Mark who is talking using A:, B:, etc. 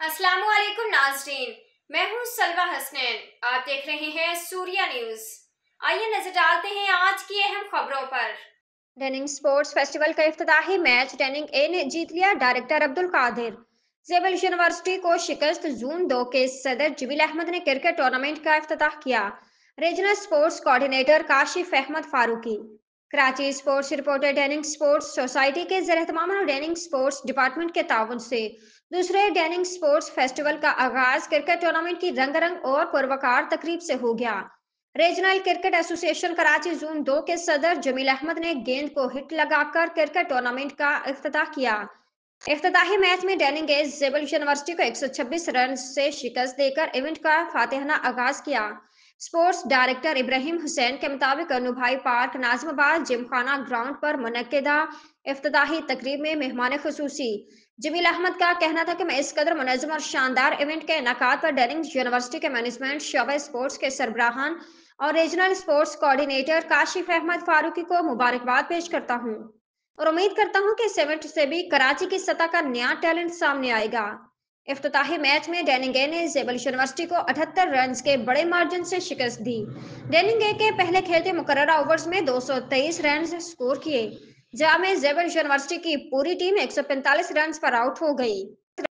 A: अस्सलाम वालेकुम नाज़रीन, मैं हूँ सलवा हसनैन। आप देख रहे हैं सूर्या न्यूज़। आइए नजर डालते हैं आज की अहम खबरों पर। डेनिंग स्पोर्ट्स फेस्टिवल का इफ्तिताही मैच डेनिंग ए ने जीत लिया। डायरेक्टर अब्दुल कादिर। जेबल यूनिवर्सिटी को शिकस्त। जून 2 के सदर जमील अहमद ने क्रिकेट टूर्नामेंट का इफ्तिताह किया। Regional sports coordinator Kashif Ahmed Farooqui. Karachi sports reporter डेनिंग स्पोर्ट्स सोसाइटी के ज़ेर-ए-एहतमाम और डेनिंग स्पोर्ट्स डिपार्टमेंट के ताउन से दूसरे डेनिंग स्पोर्ट्स फेस्टिवल का आगाज क्रिकेट टूर्नामेंट की रंगारंग और पुरवकार तकरीब से हो गया। Regional cricket association Karachi zone 2 के सदर जमील अहमद ने गेंद को हिट लगाकर क्रिकेट टूर्नामेंट का इफ्तिताह किया। इफ्तिताही मैच में डेनिंग एज जेबल यूनिवर्सिटी को 126 रन से शिकस्त देकर इवेंट का फातिहाना आगाज किया। स्पोर्ट्स डायरेक्टर इब्राहिम हुसैन के मुताबिक अनुभा पार्क नाजमाबाद जिमखाना ग्राउंड पर मुनक्किदा इफ्तिताही तकरीब में मेहमान खुसूसी जमील अहमद का कहना था कि मैं इस कदर मुनज़्ज़म और शानदार इवेंट के इनेकाद पर डेनिंग यूनिवर्सिटी के मैनेजमेंट, शोबे स्पोर्ट्स के सरबराहान और regional sports coordinator Kashif Ahmed Farooqui को मुबारकबाद पेश करता हूँ और उम्मीद करता हूँ कि इस इवेंट से भी कराची की सतह का नया टैलेंट सामने आएगा। इफ्तिताही मैच में डेनिंग ए ने जेबल यूनिवर्सिटी को 78 रन के बड़े मार्जिन से शिकस्त दी। डेनिंग ए के पहले खेलते मुकर्ररा ओवर्स में 223 रन स्कोर किए, जहाँ में जेबल यूनिवर्सिटी की पूरी टीम 145 रन पर आउट हो गई।